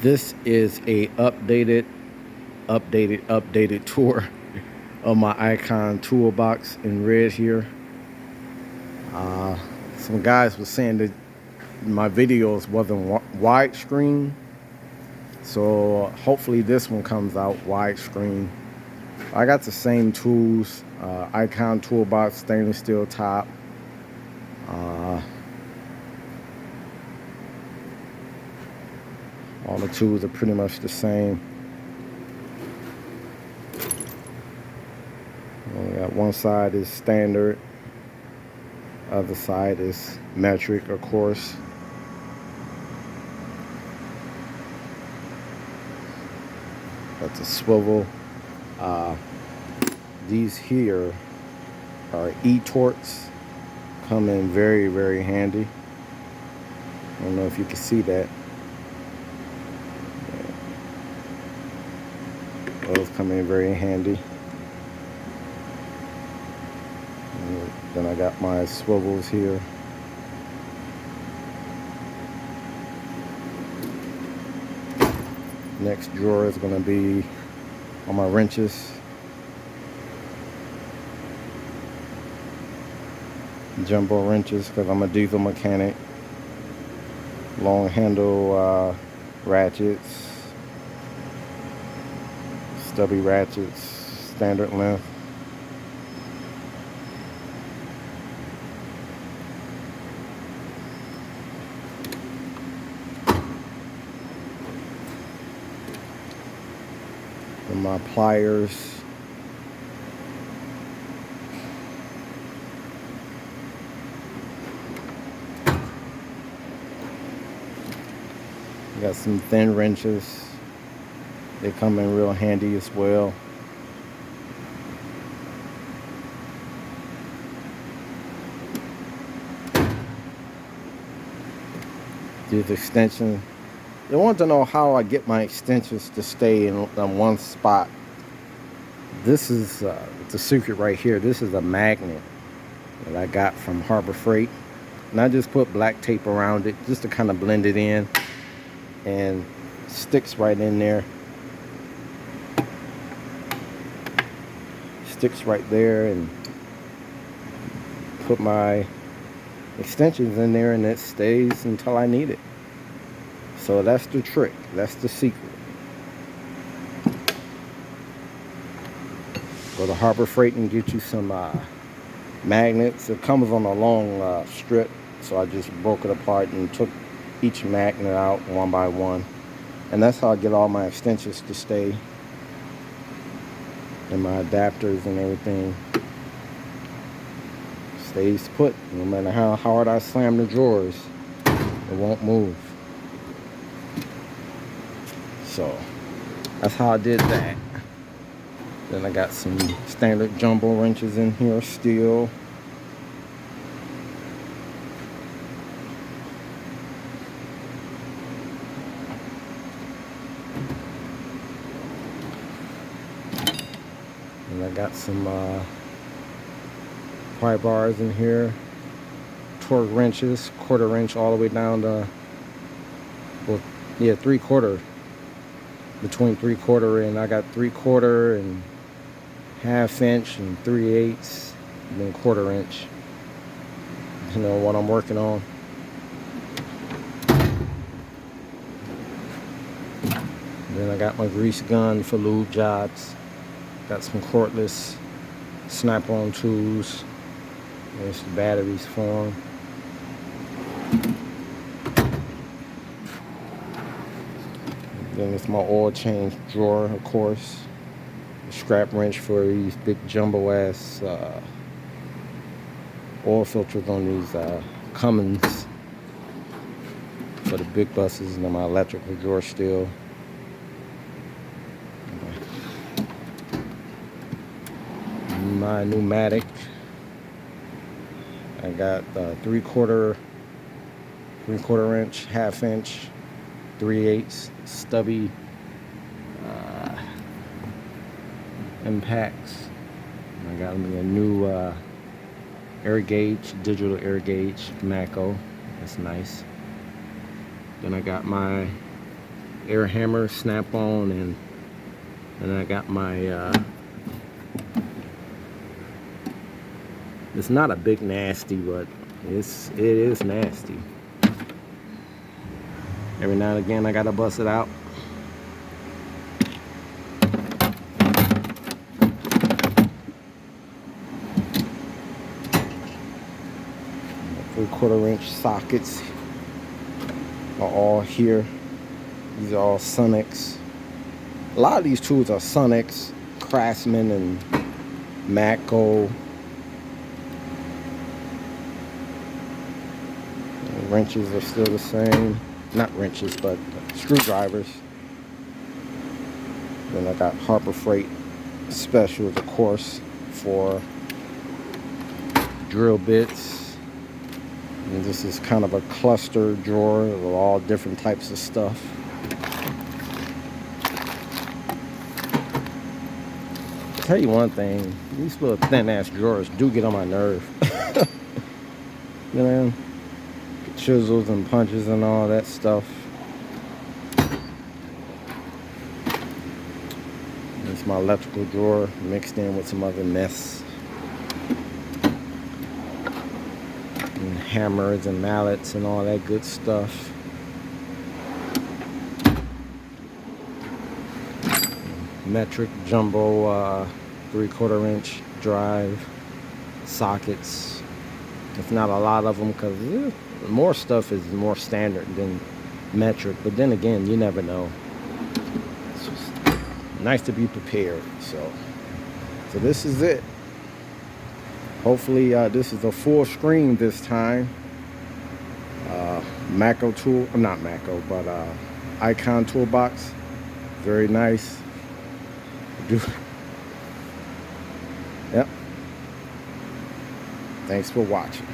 This is a updated tour of my Icon toolbox in red here. Some guys were saying that my videos wasn't widescreen, so hopefully this one comes out widescreen. I got the same tools, Icon toolbox, stainless steel top. All the tools are pretty much the same. We got one side is standard, other side is metric, of course. That's a swivel. These here are e-torts, come in very, very handy. I don't know if you can see that. Those come in very handy. And then I got my swivels here. Next drawer is going to be on my wrenches. Jumbo wrenches, because I'm a diesel mechanic. Long handle ratchets. Stubby ratchets, standard length. And my pliers. Got some thin wrenches. They come in real handy as well. These extensions. They want to know how I get my extensions to stay in one spot. This is the secret right here. This is a magnet that I got from Harbor Freight. And I just put black tape around it just to kind of blend it in. And sticks right in there. Sticks right there, and put my extensions in there, and it stays until I need it. So that's the trick. That's the secret. Go to Harbor Freight and get you some magnets. It comes on a long strip, so I just broke it apart and took each magnet out one by one, and that's how I get all my extensions to stay. And my adapters and everything stays put. No matter how hard I slam the drawers, it won't move. So that's how I did that. Then I got some standard jumbo wrenches in here, steel. And I got some pry bars in here, torque wrenches, quarter wrench all the way down to, well, yeah, 3/4. Between 3/4 and I got 3/4 and 1/2 inch and 3/8, and then 1/4 inch. You know what I'm working on. And then I got my grease gun for lube jobs. Got some cordless snap-on tools. There's the batteries for them. Then it's my oil change drawer, of course. A scrap wrench for these big jumbo-ass oil filters on these Cummins for the big buses. And then my electrical drawer still. My pneumatic. I got 3/4 inch, 1/2 inch, 3/8 stubby impacts. I got me a new air gauge, digital air gauge, Mako. That's nice. Then I got my air hammer snap on, and I got my it's not a big nasty, but it is nasty. Every now and again I gotta bust it out. The 3/4 inch sockets are all here. These are all Sonex. A lot of these tools are Sonex, Craftsman, and Matco. Wrenches are still the same. Not wrenches, but screwdrivers. Then I got Harbor Freight specials, of course, for drill bits. And this is kind of a cluster drawer with all different types of stuff. I'll tell you one thing, these little thin ass drawers do get on my nerve. You know, chisels and punches and all that stuff. It's my electrical drawer mixed in with some other mess. And hammers and mallets and all that good stuff. Metric jumbo 3/4 inch drive sockets. It's not a lot of them because more stuff is more standard than metric, but then again, you never know. It's just nice to be prepared. So this is it. Hopefully this is a full screen this time. Matco tool, not Matco, but Icon toolbox. Very nice. Yep. Thanks for watching.